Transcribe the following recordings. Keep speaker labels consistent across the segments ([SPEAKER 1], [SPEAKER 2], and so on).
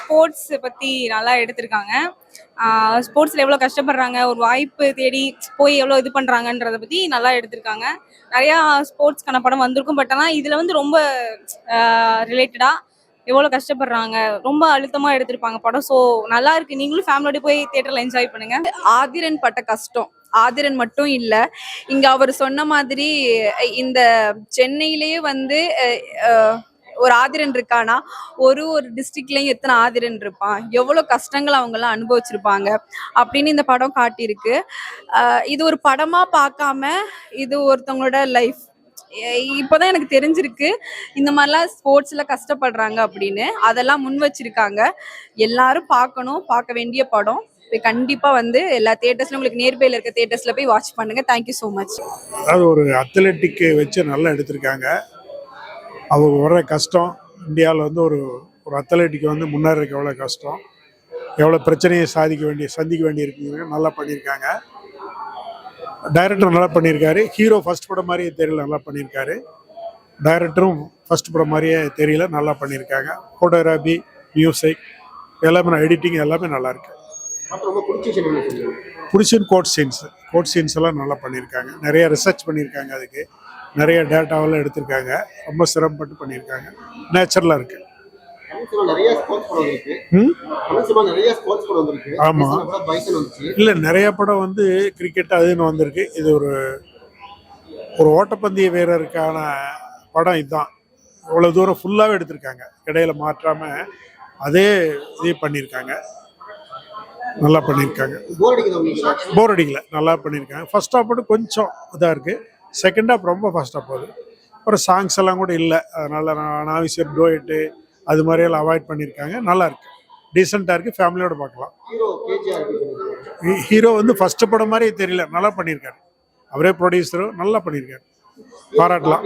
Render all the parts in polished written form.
[SPEAKER 1] Sports பற்றி நல்லா எடுத்திருக்காங்க. ஸ்போர்ட்ஸில் எவ்வளோ கஷ்டப்படுறாங்க, ஒரு வாய்ப்பு தேடி போய் எவ்வளோ இது பண்ணுறாங்கன்றதை பற்றி நல்லா எடுத்திருக்காங்க. நிறையா ஸ்போர்ட்ஸ்க்கான படம் வந்திருக்கும். பட் ஆனால் இதில் வந்து ரொம்ப ரிலேட்டடாக எவ்வளோ கஷ்டப்படுறாங்க, ரொம்ப அழுத்தமாக எடுத்திருப்பாங்க படம். ஸோ நல்லா இருக்கு. நீங்களும் ஃபேமிலியோட போய் தியேட்டரில் என்ஜாய் பண்ணுங்க.
[SPEAKER 2] ஆதிரன் பட்ட கஷ்டம் ஆதிரன் மட்டும் இல்ல, இங்க அவர் சொன்ன மாதிரி இந்த சென்னையிலேயே வந்து ஒரு ஆதிரன் இருக்கானா, ஒரு டிஸ்ட்ரிக்ட்லயும் எத்தனை ஆதிரன் இருப்பான், எவ்வளவு கஷ்டங்கள் அவங்க எல்லாம் அனுபவிச்சிருப்பாங்க அப்படின்னு இந்த படம் காட்டியிருக்கு. இது ஒரு படமா பார்க்காம இது ஒருத்தவங்களோட லைஃப். இப்போதான் எனக்கு தெரிஞ்சிருக்கு இந்த மாதிரிலாம் ஸ்போர்ட்ஸ்ல கஷ்டப்படுறாங்க அப்படின்னு. அதெல்லாம் முன் வச்சிருக்காங்க. எல்லாரும் பார்க்கணும், பார்க்க வேண்டிய படம். கண்டிப்பா வந்து எல்லா தியேட்டர்ஸ்ல உங்களுக்கு நியர்பைல இருக்க தியேட்டர்ஸ்ல போய் வாட்ச் பண்ணுங்க. Thank you so much.
[SPEAKER 3] அது ஒரு அத்லெட்டிக் வச்சு நல்லா எடுத்திருக்காங்க. அவங்க வர கஷ்டம், இந்தியாவில் வந்து ஒரு ஒரு அத்லெட்டிக் வந்து முன்னேறதுக்கு எவ்வளோ கஷ்டம், எவ்வளோ பிரச்சனையை சந்திக்க வேண்டி இருக்குங்க, நல்லா பண்ணியிருக்காங்க. டைரக்டர் நல்லா பண்ணியிருக்காரு. ஹீரோ ஃபர்ஸ்ட் படம் மாதிரியே தெரியல, நல்லா பண்ணியிருக்காரு. டைரக்டரும் ஃபர்ஸ்ட் படம் மாதிரியே தெரியல, நல்லா பண்ணியிருக்காங்க. ஃபோட்டோகிராஃபி, மியூசிக் எல்லாமே, எடிட்டிங் எல்லாமே நல்லா இருக்கு. பிடிச்சின்னு கோட் சீன்ஸ் எல்லாம் நல்லா பண்ணியிருக்காங்க. நிறைய ரிசர்ச் பண்ணியிருக்காங்க, அதுக்கு நிறைய டேட்டாவெல்லாம் எடுத்திருக்காங்க. ரொம்ப சிரமப்பட்டு பண்ணியிருக்காங்க. நேச்சுரலாக இருக்கு. ஆமா, இல்ல நிறைய படம் வந்து கிரிக்கெட் அதுன்னு வந்திருக்கு. இது ஒரு ஓட்டப்பந்தய வீரருக்கான படம். இதுதான் இவ்வளவு தூரம் ஃபுல்லாவே எடுத்திருக்காங்க, இடையில மாற்றாம அதே இதே பண்ணியிருக்காங்க. நல்லா பண்ணியிருக்காங்க. போர் அடிக்கல, நல்லா பண்ணியிருக்காங்க. ஃபர்ஸ்ட் ஹாஃப் மட்டும் கொஞ்சம் இதாக இருக்கு, செகண்ட் ஹாஃப் ரொம்ப ஃபர்ஸ்ட் ஹாஃப் போகுது. அப்புறம் சாங்ஸ் எல்லாம் கூட இல்லை, அதனால நாவிசியர் டோயட்டு அது மாதிரியெல்லாம் அவாய்ட் பண்ணியிருக்காங்க. நல்லா இருக்கு, டீசெண்டாக இருக்கு, ஃபேமிலியோட பார்க்கலாம். ஹீரோ வந்து ஃபர்ஸ்ட் படம் மாதிரி தெரியல, நல்லா பண்ணியிருக்காரு. அவரே ப்ரொடியூசரும் நல்லா பண்ணியிருக்காரு, பாராட்டலாம்.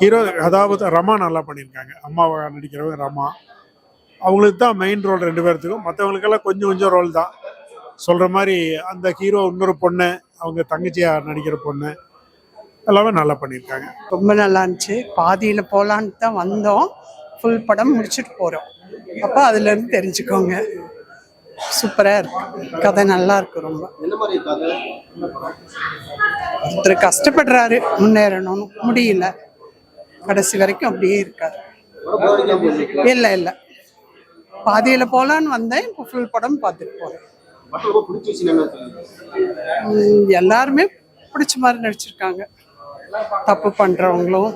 [SPEAKER 3] ஹீரோ அதாவது ரமா நல்லா பண்ணியிருக்காங்க. அம்மாவை நடிக்கிறவங்க ரமா, அவங்களுக்கு தான் மெயின் ரோல் 2 பேர்த்துக்கும். மற்றவங்களுக்கெல்லாம் கொஞ்சம் கொஞ்சம் ரோல் தான். சொல்கிற மாதிரி அந்த ஹீரோ இன்னொரு பொண்ணு, அவங்க தங்கச்சியாக நடிக்கிற பொண்ணு எல்லாமே நல்லா பண்ணியிருக்காங்க.
[SPEAKER 4] ரொம்ப நல்லா இருந்துச்சு. பாதியில் போகலான்னு தான் வந்தோம், ஃபுல் படம் முடிச்சுட்டு போகிறோம். அப்போ அதுலேருந்து தெரிஞ்சுக்கோங்க. சூப்பராக இருக்கு, கதை நல்லா இருக்கு. ரொம்ப ஒருத்தர் கஷ்டப்படுறாரு, முன்னேறணும்னு முடியல, கடைசி வரைக்கும் அப்படியே இருக்காரு. இல்லை இல்லை, பாதியில் போகலான்னு வந்தேன், இப்போ ஃபுல் படம் பார்த்துட்டு போகிறேன். எல்லாருமே பிடிச்ச மாதிரி நடிச்சிருக்காங்க. தப்பு பண்ணுறவங்களும்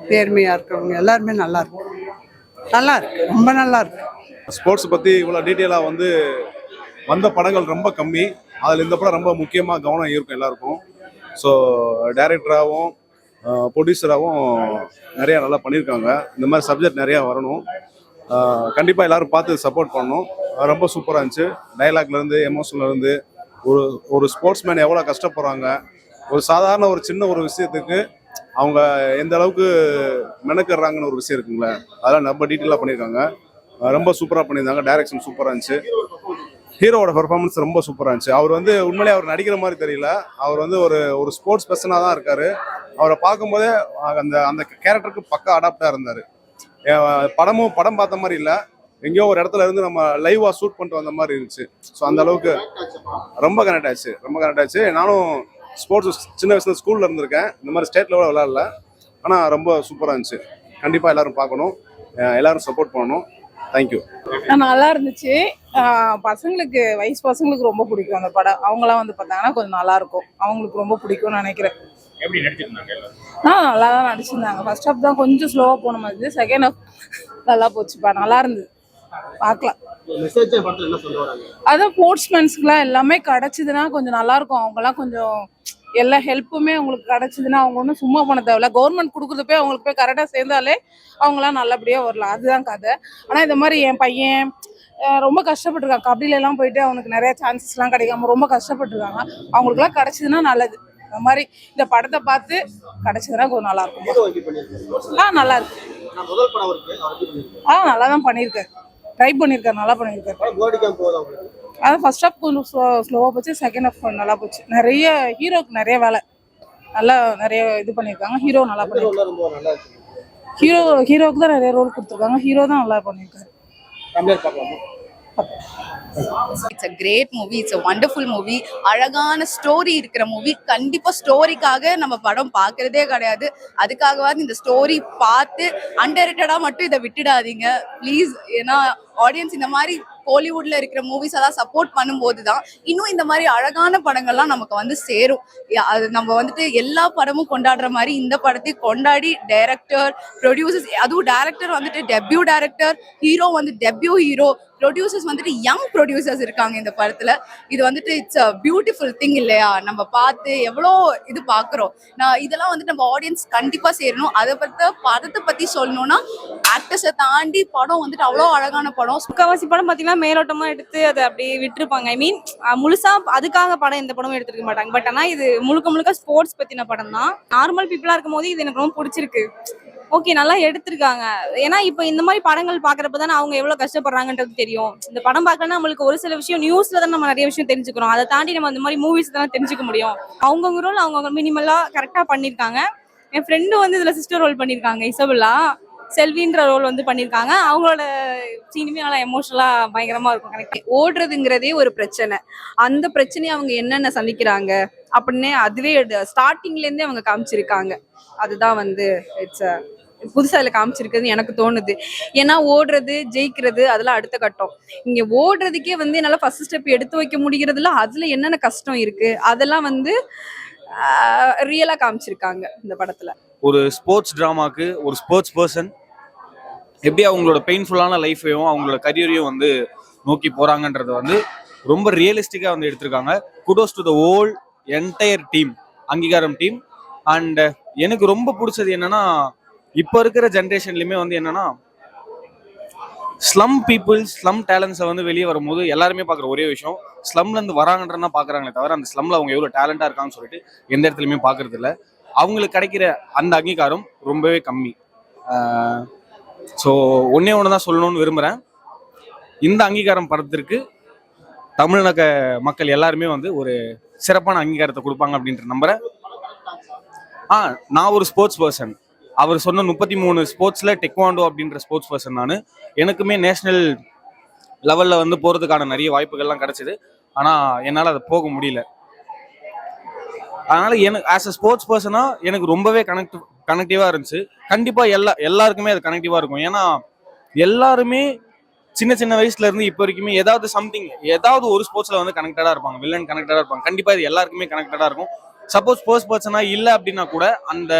[SPEAKER 4] நேர்மையாக இருக்கிறவங்க எல்லாருமே நல்லா இருக்கு, நல்லா இருக்கு, ரொம்ப நல்லா இருக்கு.
[SPEAKER 5] ஸ்போர்ட்ஸ் பற்றி இவ்வளோ டீட்டெயிலாக வந்து வந்த படங்கள் ரொம்ப கம்மி. அதில் இந்த படம் ரொம்ப முக்கியமாக கவனம் இருக்கும் எல்லாருக்கும். ஸோ டைரக்டராகவும் ப்ரொடியூசராகவும் நிறையா நல்லா பண்ணியிருக்காங்க. இந்த மாதிரி சப்ஜெக்ட் நிறையா வரணும். கண்டிப்பாக எல்லோரும் பார்த்து சப்போர்ட் பண்ணணும். ரொம்ப சூப்பராக இருந்துச்சு. டைலாக்லேருந்து எமோஷன்லேருந்து ஒரு ஸ்போர்ட்ஸ் மேன் எவ்வளோ கஷ்டப்படுறாங்க, ஒரு சாதாரண ஒரு சின்ன ஒரு விஷயத்துக்கு அவங்க எந்த அளவுக்கு மெனக்கிடுறாங்கன்னு ஒரு விஷயம் இருக்குங்களே, அதெல்லாம் ரொம்ப டீட்டெயிலாக பண்ணியிருக்காங்க. ரொம்ப சூப்பராக பண்ணியிருந்தாங்க. டைரக்ஷன் சூப்பராக இருந்துச்சு. ஹீரோவோட பெர்ஃபார்மன்ஸ் ரொம்ப சூப்பராக இருந்துச்சு. அவர் வந்து உண்மையிலே அவர் நடிக்கிற மாதிரி தெரியல. அவர் வந்து ஒரு ஸ்போர்ட்ஸ் பர்சனாக தான் இருக்கார். அவரை பார்க்கும்போதே அந்த கேரக்டருக்கு பக்கா அடாப்டாக இருந்தார். படம் பார்த்த மாதிரி இல்லை, எங்கேயோ ஒரு இடத்துல இருந்து நம்ம லைவாக ஷூட் பண்ணிட்டு வந்த மாதிரி இருந்துச்சு. ஸோ அந்த அளவுக்கு ரொம்ப கனெக்ட் ஆச்சு. நானும் ஸ்போர்ட்ஸ் சின்ன வயசுல ஸ்கூலில் இருந்திருக்கேன். இந்த மாதிரி ஸ்டேட் லெவலில் விளையாடல, ஆனால் ரொம்ப சூப்பராக இருந்துச்சு. கண்டிப்பாக எல்லாரும் பார்க்கணும், எல்லாரும் சப்போர்ட் பண்ணணும். தேங்க்யூ.
[SPEAKER 6] நல்லா இருந்துச்சு. பசங்களுக்கு வயசு பசங்களுக்கு ரொம்ப பிடிக்கும் அந்த படம். அவங்களாம் வந்து பார்த்தாங்கன்னா கொஞ்சம் நல்லா இருக்கும், அவங்களுக்கு ரொம்ப பிடிக்கும்னு நினைக்கிறேன். நல்லா தான் நடிச்சிருந்தாங்க. ஃபர்ஸ்ட் ஹாஃப் தான் கொஞ்சம் ஸ்லோவாக போன மாதிரி, செகண்ட் ஹாஃப் நல்லா போச்சுப்பா, நல்லா இருந்தது, பார்க்கலாம். அதான் ஸ்போர்ட்ஸ்மேன்ஸ்க்குலாம் எல்லாமே கிடைச்சதுன்னா கொஞ்சம் நல்லா இருக்கும். அவங்கெல்லாம் கொஞ்சம் எல்லா ஹெல்ப்புமே அவங்களுக்கு கிடைச்சதுன்னா அவங்க ஒன்றும் சும்மா பண்ண தேவையில்ல. கவர்மெண்ட் கொடுக்குறது போய் அவங்களுக்கு போய் கரெக்டாக சேர்ந்தாலே அவங்களாம் நல்லபடியாக வரலாம். அதுதான் கதை. ஆனால் இந்த மாதிரி என் பையன் ரொம்ப கஷ்டப்பட்டுருக்காங்க. கபடியிலலாம் போயிட்டு அவனுக்கு நிறைய சான்சஸ்லாம் கிடைக்காம ரொம்ப கஷ்டப்பட்டுருக்காங்க. அவங்களுக்குலாம் கிடைச்சதுன்னா நல்லது. அந்த மாதிரி இந்த படத்தை பார்த்து கிடைச்சதுன்னா கொஞ்சம் நல்லா இருக்கும். நல்லா இருக்கு. நல்லா தான் பண்ணியிருக்காரு, ட்ரை பண்ணியிருக்காரு, நல்லா பண்ணியிருக்காரு. அதான் ஃபர்ஸ்ட் ஹாஃப் கொஞ்சம் ஸ்லோவாக போச்சு, செகண்ட் ஹாஃப் நல்லா போச்சு. நிறைய ஹீரோக்கு நிறைய வேலை நல்லா நிறைய இது பண்ணியிருக்காங்க. ஹீரோ நல்லா பண்ணியிருக்காரு. ஹீரோவுக்கு தான் நிறைய ரோல் கொடுத்துருக்காங்க. ஹீரோ தான் நல்லா பண்ணியிருக்காரு.
[SPEAKER 7] It's a great movie, it's a wonderful movie. அழகான ஸ்டோரி இருக்கிற மூவி. கண்டிப்பா ஸ்டோரிக்காக நம்ம படம் பார்க்கறதே கிடையாது. அதுக்காகவாது இந்த ஸ்டோரி பார்த்து அண்டர்ரேட்டடா மட்டும் இதை விட்டுடாதீங்க ப்ளீஸ். ஏன்னா ஆடியன்ஸ் இந்த மாதிரி கோலிவுட்ல இருக்கிற மூவிஸ் எல்லாம் சப்போர்ட் பண்ணும்போது தான் இன்னும் இந்த மாதிரி அழகான படங்கள்லாம் நமக்கு வந்து சேரும். அது நம்ம வந்துட்டு எல்லா படமும் கொண்டாடுற மாதிரி இந்த படத்தை கொண்டாடி டைரக்டர், ப்ரொடியூசர்ஸ், அதுவும் டைரக்டர் வந்துட்டு டெபியூ டைரக்டர், ஹீரோ வந்து டெபியூ ஹீரோ, ப்ரொடியூசர்ஸ் வந்துட்டு யங் ப்ரொடியூசர்ஸ் இருக்காங்க இந்த படத்துல. இது வந்துட்டு இட்ஸ் அ பியூட்டிஃபுல் திங் இல்லையா? நம்ம பார்த்து எவ்வளோ இது பார்க்குறோம். இதெல்லாம் வந்துட்டு நம்ம ஆடியன்ஸ் கண்டிப்பா சேரணும். படத்தை பத்தி சொல்லணும்னா ஆக்டர்ஸை தாண்டி படம் வந்துட்டு அவ்வளோ அழகான படம்.
[SPEAKER 1] முக்கால்வாசி படம் பார்த்தீங்கன்னா மேலோட்டமா எடுத்து அதை அப்படியே விட்டுருப்பாங்க. ஐ மீன் முழுசா அதுக்காக படம் எந்த படமும் எடுத்துருக்க மாட்டாங்க. பட் ஆனால் இது முழுக்க முழுக்க ஸ்போர்ட்ஸ் பத்தின படம் தான். நார்மல் பீப்புளா இருக்கும் போது இது எனக்கு ரொம்ப பிடிச்சிருக்கு. ஓகே, நல்லா எடுத்திருக்காங்க. ஏன்னா இப்போ இந்த மாதிரி படங்கள் பாக்குறப்ப தானே அவங்க எவ்வளவு கஷ்டப்படுறாங்கன்றது தெரியும். இந்த படம் பார்க்கலன்னா நம்மளுக்கு ஒரு சில விஷயம் நியூஸ்ல தான் நம்ம நிறைய விஷயம் தெரிஞ்சுக்கிறோம். அதை தாண்டி நம்ம இந்த மாதிரி மூவிஸ் தான் தெரிஞ்சுக்க முடியும். அவங்கவுங்க ரோல் அவங்கவுங்க மினிமலா கரெக்டா பண்ணிருக்காங்க. என் ஃப்ரெண்டு வந்து இதுல சிஸ்டர் ரோல் பண்ணிருக்காங்க. இசபெல்லா செல்வின்ற ரோல் வந்து பண்ணிருக்காங்க. அவங்களோட சீனுமே நல்லா எமோஷனலா பயங்கரமா இருக்கும். கரெக்ட்.
[SPEAKER 2] ஓடுறதுங்கிறதே ஒரு பிரச்சனை. அந்த பிரச்சனையை அவங்க என்னென்ன சந்திக்கிறாங்க அப்படின்னு அதுவே ஸ்டார்டிங்ல இருந்தே அவங்க காமிச்சிருக்காங்க. அதுதான் வந்து இட்ஸ் புதுசா இதுல காமிச்சிருக்குதுன்னு எனக்கு தோணுது. ஏன்னா ஓடுறது, ஜெயிக்கிறது அதெல்லாம் அடுத்த கட்டம். இங்க ஓடுறதுக்கே வந்து என்னால ஃபர்ஸ்ட் ஸ்டெப் எடுத்து வைக்க முடிகிறதுல அதுல என்னென்ன கஷ்டம் இருக்கு அதெல்லாம் வந்து ரியலா காமிச்சிருக்காங்க இந்த படத்துல.
[SPEAKER 8] ஒரு ஸ்போர்ட்ஸ் டிராமாக்கு ஒரு ஸ்போர்ட்ஸ் பர்சன் எப்படி அவங்களோட பெயின்ஃபுல்லான லைஃபையும் அவங்களோட கரியரையும் வந்து நோக்கி போறாங்கன்றத வந்து ரொம்ப ரியலிஸ்டிக்கா வந்து எடுத்திருக்காங்க. Kudos to the whole entire team, அங்கீகாரம் டீம். அண்ட் எனக்கு ரொம்ப பிடிச்சது என்னன்னா, இப்போ இருக்கிற ஜென்ரேஷன்லையுமே வந்து என்னன்னா, ஸ்லம் பீப்புள்ஸ், ஸ்லம் டேலண்ட்ஸை வந்து வெளியே வரும்போது எல்லாருமே பார்க்குற ஒரே விஷயம் ஸ்லம்லேருந்து வராங்கன்றனா பார்க்குறாங்களே தவிர அந்த ஸ்லம்ல அவங்க எவ்வளோ டேலண்டாக இருக்காங்கன்னு சொல்லிட்டு எந்த இடத்துலையுமே பார்க்கறது இல்லை. அவங்களுக்கு கிடைக்கிற அந்த அங்கீகாரம் ரொம்பவே கம்மி. ஸோ ஒன்னே ஒன்று தான் சொல்லணும்னு விரும்புகிறேன். இந்த அங்கீகாரம் படத்திற்கு தமிழக மக்கள் எல்லாருமே வந்து ஒரு சிறப்பான அங்கீகாரத்தை கொடுப்பாங்க அப்படின்ற நம்புறேன். நான் ஒரு ஸ்போர்ட்ஸ் பர்சன். அவர் சொன்ன 33 ஸ்போர்ட்ஸில் டெக்வாண்டோ அப்படின்ற ஸ்போர்ட்ஸ் பர்சன் நான். எனக்குமே நேஷ்னல் லெவலில் வந்து போகிறதுக்கான நிறைய வாய்ப்புகள்லாம் கிடச்சிது. ஆனால் என்னால் அதை போக முடியல. அதனால் எனக்கு ஆஸ் அ ஸ்போர்ட்ஸ் பர்சனாக எனக்கு ரொம்பவே கனெக்டிவாக இருந்துச்சு. கண்டிப்பாக எல்லாருக்குமே அது கனெக்டிவாக இருக்கும். ஏன்னா எல்லாருமே சின்ன சின்ன வயசுல இருந்து இப்போ வரைக்குமே ஏதாவது ஒரு ஸ்போர்ட்ஸில் வந்து கனெக்டடாக இருப்பாங்க. வில்லன் கனெக்டடாக இருப்பாங்க. கண்டிப்பாக இது எல்லாருக்குமே கனெக்டடாக இருக்கும். சப்போஸ் ஸ்போர்ட்ஸ் பர்சனாக இல்லை அப்படின்னா கூட அந்த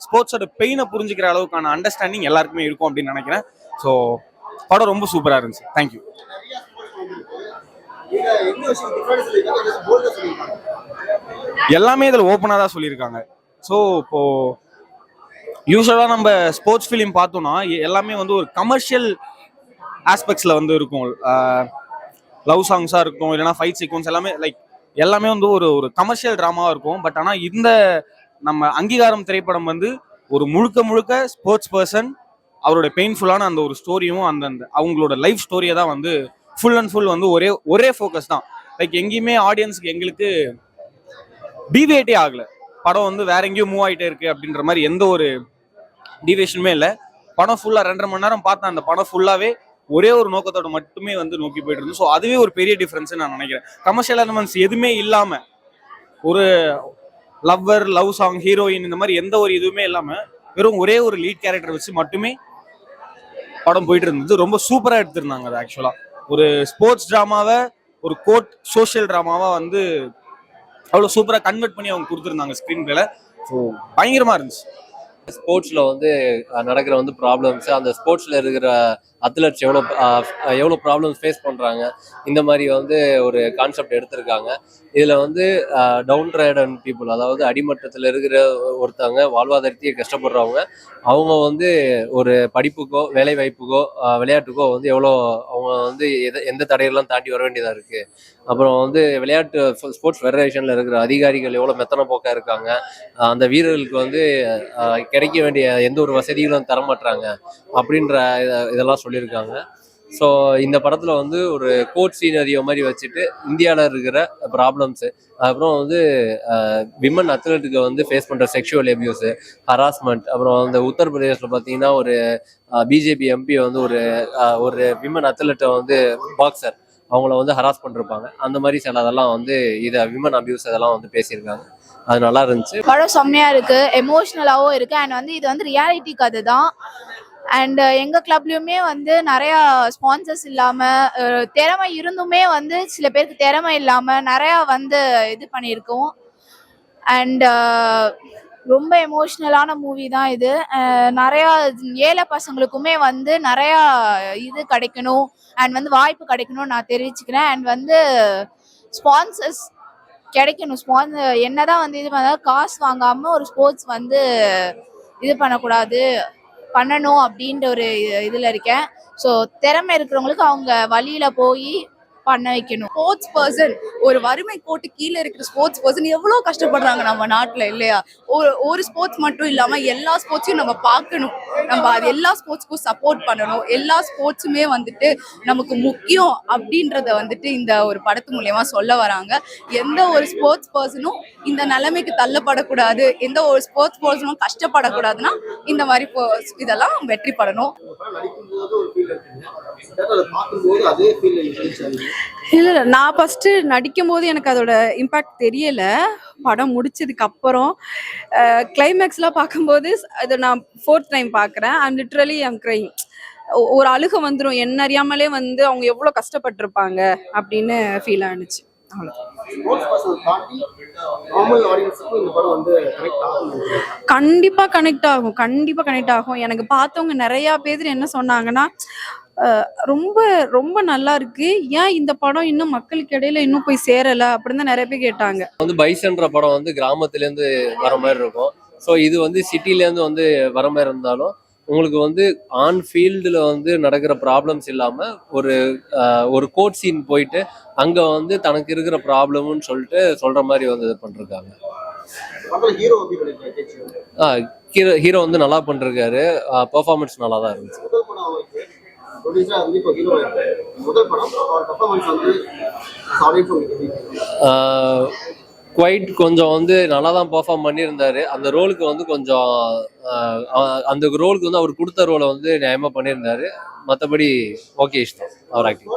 [SPEAKER 8] ஸ்போர்ட்ஸோட பெயினை புரிஞ்சுக்கிற அளவுக்கான அண்டர்ஸ்டாண்டிங் எல்லாருக்குமே இருக்கும் அப்படின்னு நினைக்கிறேன். ஸோ படம் ரொம்ப சூப்பராக இருந்துச்சு. தேங்க்யூ. எல்லாமே இதில் ஓப்பனாக தான் சொல்லியிருக்காங்க. ஸோ இப்போ யூஸ்வலாக நம்ம ஸ்போர்ட்ஸ் ஃபிலிம் பார்த்தோம்னா எல்லாமே வந்து ஒரு கமர்ஷியல் ஆஸ்பெக்ட்ஸில் வந்து இருக்கும். லவ் சாங்ஸாக இருக்கும், இல்லைனா ஃபைட் சீக்வன்ஸ் எல்லாமே வந்து ஒரு கமர்ஷியல் ட்ராமாவாக இருக்கும். பட் ஆனால் இந்த நம்ம அங்கீகாரம் திரைப்படம் வந்து ஒரு முழுக்க ஸ்போர்ட்ஸ் பர்சன் அவரோட பெயின்ஃபுல்லான அந்த ஒரு ஸ்டோரியும் அந்த அவங்களோட லைஃப் ஸ்டோரியை தான் வந்து ஃபுல் அண்ட் ஃபுல் வந்து ஒரே ஃபோக்கஸ் தான். எங்கேயுமே ஆடியன்ஸுக்கு எங்களுக்கு டிவியேட்டே ஆகலை. படம் வந்து வேற எங்கேயும் மூவ் ஆகிட்டே இருக்கு அப்படின்ற மாதிரி எந்த ஒரு டிவியேஷனுமே இல்லை. படம் ஃபுல்லாக 2.5 மணி நேரம் பார்த்தேன். அந்த படம் ஃபுல்லாகவே ஒரே ஒரு நோக்கத்தோட மட்டுமே வந்து நோக்கி போயிட்டு இருந்தோம். ஸோ அதுவே ஒரு பெரிய டிஃப்ரென்ஸ் நான் நினைக்கிறேன். கமர்ஷியல் எலமெண்ட்ஸ் எதுவுமே இல்லாமல் ஒரு லவ் சாங், ஹீரோயின் இந்த மாதிரி எந்த ஒரு இதுவுமே இல்லாமல் வெறும் ஒரே ஒரு லீட் கேரக்டர் வச்சு மட்டுமே படம் போயிட்டு இருந்தது. ரொம்ப சூப்பராக எடுத்திருந்தாங்க. அது ஆக்சுவலாக ஒரு ஸ்போர்ட்ஸ் ட்ராமாவை ஒரு கோட் சோஷியல் ட்ராமாவாக வந்து அவ்வளோ சூப்பராக கன்வெர்ட் பண்ணி அவங்க கொடுத்துருந்தாங்க ஸ்க்ரீன் பிளேல. ஸோ பயங்கரமாக இருந்துச்சு.
[SPEAKER 9] ஸ்போர்ட்ஸில் வந்து நடக்கிற வந்து ப்ராப்ளம்ஸ், அந்த ஸ்போர்ட்ஸில் இருக்கிற அத்லெட்ஸ் எவ்வளோ ப்ராப்ளம்ஸ் ஃபேஸ் பண்ணுறாங்க, இந்த மாதிரி வந்து ஒரு கான்செப்ட் எடுத்திருக்காங்க. இதில் வந்து டவுன் ரைடன் பீப்புள், அதாவது அடிமட்டத்தில் இருக்கிற ஒருத்தவங்க வாழ்வாதாரத்தையே கஷ்டப்படுறவங்க, அவங்க வந்து ஒரு படிப்புக்கோ வேலை வாய்ப்புக்கோ விளையாட்டுக்கோ வந்து எவ்வளோ அவங்க வந்து எந்த தடையெல்லாம் தாண்டி வர வேண்டியதாக இருக்குது. அப்புறம் வந்து விளையாட்டு ஸ்போர்ட்ஸ் ஃபெடரேஷனில் இருக்கிற அதிகாரிகள் எவ்வளோ மெத்தன போக்காக இருக்காங்க. அந்த வீரர்களுக்கு வந்து கிடைக்க வேண்டிய எந்த ஒரு வசதிகளும் தரமாட்டுறாங்க அப்படின்ற இதெல்லாம் சொல்லியிருக்காங்க. ஸோ இந்த படத்தில் வந்து ஒரு கோர்ட் சீனரியோ மாதிரி வச்சுட்டு இந்தியாவில் இருக்கிற ப்ராப்ளம்ஸு, அப்புறம் வந்து விமன் அத்லெட்டுக்கு வந்து ஃபேஸ் பண்ணுற செக்ஷுவல் அபியூஸு, ஹராஸ்மெண்ட், அப்புறம் வந்து உத்தரப்பிரதேசில் பார்த்தீங்கன்னா ஒரு பிஜேபி எம்பி வந்து ஒரு விமன் அத்லெட்டை வந்து பாக்ஸர் அவங்கள வந்து ஹராஸ் பண்ணிருப்பாங்க. அந்த மாதிரி சில அதெல்லாம் வந்து இதை விமன் அபியூஸ் அதெல்லாம் வந்து பேசியிருக்காங்க. அது நல்லா இருந்துச்சு.
[SPEAKER 10] படம் செம்மையா இருக்கு, எமோஷ்னலாகவும் இருக்கு. அண்ட் வந்து இது வந்து ரியாலிட்டி கதை தான். அண்ட் எங்க கிளப்லயுமே வந்து நிறைய ஸ்பான்சர்ஸ் இல்லாம திறமை இருந்துமே வந்து சில பேருக்கு திறமை இல்லாம நிறைய வந்து இது பண்ணியிருக்கோம். அண்ட் ரொம்ப எமோஷ்னலான மூவி தான் இது. நிறைய ஏழை பசங்களுக்குமே வந்து நிறைய இது கிடைக்கணும் அண்ட் வந்து வாய்ப்பு கிடைக்கணும்னு நான் தெரிவிச்சுக்கிறேன். அண்ட் வந்து ஸ்பான்சர்ஸ் கிடைக்கணும். என்னதான் வந்து இது பண்ணாலும் காசு வாங்காம ஒரு ஸ்போர்ட்ஸ் வந்து இது பண்ணணும் அப்படின்ற ஒரு இதுல இருக்கேன். ஸோ திறமை இருக்கிறவங்களுக்கு அவங்க வழியில போய் பண்ண வைக்கணும்.
[SPEAKER 7] ஸ்போர்ட்ஸ் பர்சன், ஒரு வறுமை கோட்டு கீழே இருக்கிற ஸ்போர்ட்ஸ் பர்சன் எவ்வளவு கஷ்டப்படுறாங்க நம்ம நாட்டுல இல்லையா? ஒரு ஸ்போர்ட்ஸ் மட்டும் இல்லாம எல்லா ஸ்போர்ட்ஸையும் நம்ம பார்க்கணும். நம்ம அது எல்லா ஸ்போர்ட்ஸ்க்கும் சப்போர்ட் பண்ணணும். எல்லா ஸ்போர்ட்ஸுமே வந்துட்டு நமக்கு முக்கியம் அப்படின்றத வந்துட்டு இந்த ஒரு படத்து மூலியமா சொல்ல வராங்க. எந்த ஒரு ஸ்போர்ட்ஸ் பர்சனும் இந்த நிலைமைக்கு தள்ளப்படக்கூடாது, எந்த ஒரு ஸ்போர்ட்ஸ் பர்சனும் கஷ்டப்படக்கூடாதுன்னா இந்த மாதிரி இதெல்லாம் வெற்றி படணும்.
[SPEAKER 2] இல்லை, நான் ஃபஸ்ட்டு நடிக்கும் போது எனக்கு அதோட இம்பேக்ட் தெரியல. படம் முடிச்சதுக்கு அப்புறம் கிளைமேக்ஸ்லாம் பார்க்கும்போது அதை நான் 4th டைம் பார்க்குறேன். I'm crying. ஒரு அழுகை வந்துடும், என்ன அறியாமலே வந்து அவங்க எவ்வளோ கஷ்டப்பட்டிருப்பாங்க அப்படின்னு ஃபீல் ஆனிச்சு. கண்டிப்பா கனெக்ட் ஆகும். எனக்கு பார்த்தவங்க நிறைய பேர் என்ன சொன்னாங்கன்னா, ரொம்ப ரொம்ப நல்லா இருக்கு, ஏன் இந்த படம் இன்னும் மக்களுக்கு இடையில இன்னும் போய் சேரல அப்படின்னு தான் நிறைய பேர் கேட்டாங்க.
[SPEAKER 9] வந்து பைசன்ற படம் வந்து கிராமத்துலேருந்து வர மாதிரி இருக்கும். ஸோ இது வந்து சிட்டிலேருந்து வந்து வர மாதிரி இருந்தாலும் உங்களுக்கு வந்து ஆன் ஃபீல்டில் வந்து நடக்கிற ப்ராப்ளம்ஸ் இல்லாமல் ஒரு கோர்ட் சீன் போயிட்டு அங்கே வந்து தனக்கு இருக்கிற ப்ராப்ளம்னு சொல்லிட்டு சொல்கிற மாதிரி வந்து இது பண்ணிருக்காங்க. ஹீரோ வந்து நல்லா பண்ணிருக்காரு, பெர்ஃபார்மன்ஸ் நல்லா தான் இருந்துச்சு. குவைட் கொஞ்சம் வந்து நல்லா தான் பெர்ஃபார்ம் பண்ணியிருந்தாரு. அந்த ரோலுக்கு வந்து கொஞ்சம் அந்த ரோலுக்கு வந்து அவர் கொடுத்த ரோலை வந்து நியாயமாக பண்ணியிருந்தாரு. மற்றபடி ஓகே இஷ்டம் அவர் ஆக்டிங்.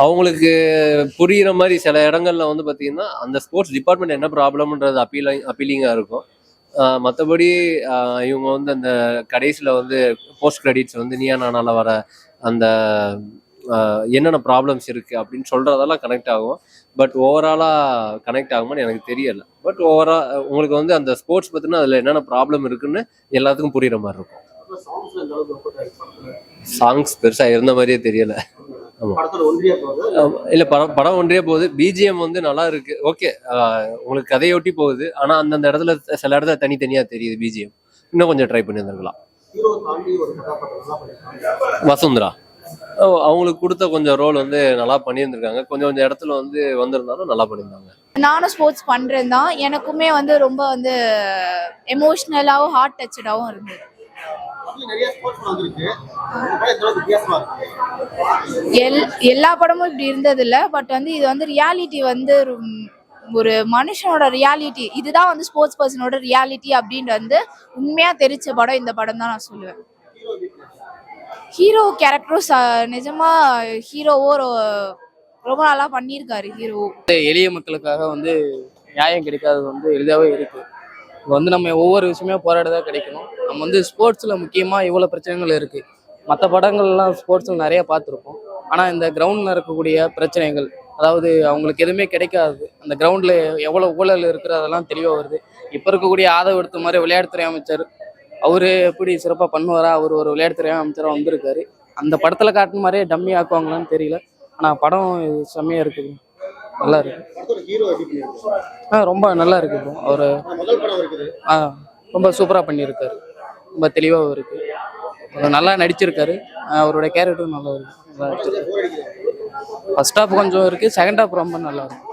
[SPEAKER 9] அவங்களுக்கு புரிகிற மாதிரி சில இடங்கள்ல வந்து பார்த்தீங்கன்னா அந்த ஸ்போர்ட்ஸ் டிபார்ட்மெண்ட் என்ன ப்ராப்ளம்ன்றது அப்பீலிங்காக இருக்கும். மற்றபடி இவங்க வந்து அந்த கடைசியில் வந்து போஸ்ட் கிரெடிட்ஸ் வந்து நீயா நானால வர அந்த என்னென்ன ப்ராப்ளம்ஸ் இருக்குது அப்படின்னு சொல்கிறதெல்லாம் கனெக்ட் ஆகும். பட் ஓவராலாக கனெக்ட் ஆகுமான்னு எனக்கு தெரியலை. பட் உங்களுக்கு வந்து அந்த ஸ்போர்ட்ஸ் பற்றினா அதில் என்னென்ன ப்ராப்ளம் இருக்குன்னு எல்லாத்துக்கும் புரிகிற மாதிரி இருக்கும். சாங்ஸ் பெருசாக இருந்த மாதிரியே தெரியலை. இல்ல படம் ஒன்றியே போகுது. பிஜிஎம் வந்து நல்லா இருக்கு, ஓகே, உங்களுக்கு கதையொட்டி போகுது. ஆனா அந்தந்த இடத்துல சில இடத்துல தனித்தனியா தெரியுது பிஜிஎம். இன்னும் கொஞ்சம் ட்ரை பண்ணி இருந்திருக்கலாம். வசுந்தரா அவங்களுக்கு கொடுத்த கொஞ்சம் ரோல் வந்து நல்லா பண்ணியிருந்திருக்காங்க. கொஞ்சம் இடத்துல வந்து வந்திருந்தாலும் நல்லா பண்ணியிருந்தாங்க.
[SPEAKER 10] நானும் ஸ்போர்ட்ஸ் பண்றேன் தான். எனக்குமே வந்து ரொம்ப வந்து எமோஷ்னலாகவும் ஹார்ட் டச்சடாகவும் இருந்தது. எல்லா படமும் இப்படி இருந்தது இல்ல. பட் வந்து இது வந்து ரியாலிட்டி வந்து ஒரு மனுஷனோட ரியாலிட்டி, இதுதான் வந்து ஸ்போர்ட்ஸ் பர்சனோட ரியாலிட்டி அப்படின்னு வந்து உண்மையா தெரிச்ச படம் இந்த படம் தான் நான் சொல்லுவேன். ஹீரோ கேரக்டரும் நிஜமா ஹீரோவோ ரொம்ப நல்லா பண்ணியிருக்காரு. ஹீரோ
[SPEAKER 11] எளிய மக்களுக்காக வந்து நியாயம் கிடைக்காதது வந்து எளிதாகவே இருக்கு. வந்து நம்ம ஒவ்வொரு விஷயமே போராடதான் கிடைக்கணும். நம்ம வந்து ஸ்போர்ட்ஸில் முக்கியமாக இவ்வளோ பிரச்சனைகள் இருக்குது. மற்ற படங்கள்லாம் ஸ்போர்ட்ஸில் நிறைய பார்த்துருப்போம். ஆனால் இந்த கிரவுண்டில் இருக்கக்கூடிய பிரச்சனைகள், அதாவது அவங்களுக்கு எதுவுமே கிடைக்காது, அந்த கிரவுண்டில் எவ்வளோ ஊழல் இருக்குது அதெல்லாம் தெளிவாக வருது. இப்போ இருக்கக்கூடிய ஆதவ எடுத்த மாதிரி விளையாட்டுத்துறை அமைச்சர் அவர் எப்படி சிறப்பாக பண்ணுவாரா, அவர் ஒரு விளையாட்டுத்துறை அமைச்சராக வந்திருக்காரு. அந்த படத்தில் காட்டுன மாதிரியே டம்மி ஆக்குவாங்களான்னு தெரியல. ஆனால் படம் செம்மையாக இருக்குது, நல்லா இருக்கு. ரொம்ப நல்லா இருக்கு ப்ரோ. அவர் ரொம்ப சூப்பராக பண்ணியிருக்காரு, ரொம்ப தெளிவாகவும் இருக்கு, நல்லா நடிச்சிருக்காரு. அவரோட கேரக்டரும் நல்லா இருக்கு. ஃபர்ஸ்ட் ஹாஃப் கொஞ்சம் இருக்கு, செகண்ட் ஹாஃப் ரொம்ப நல்லா இருக்கு.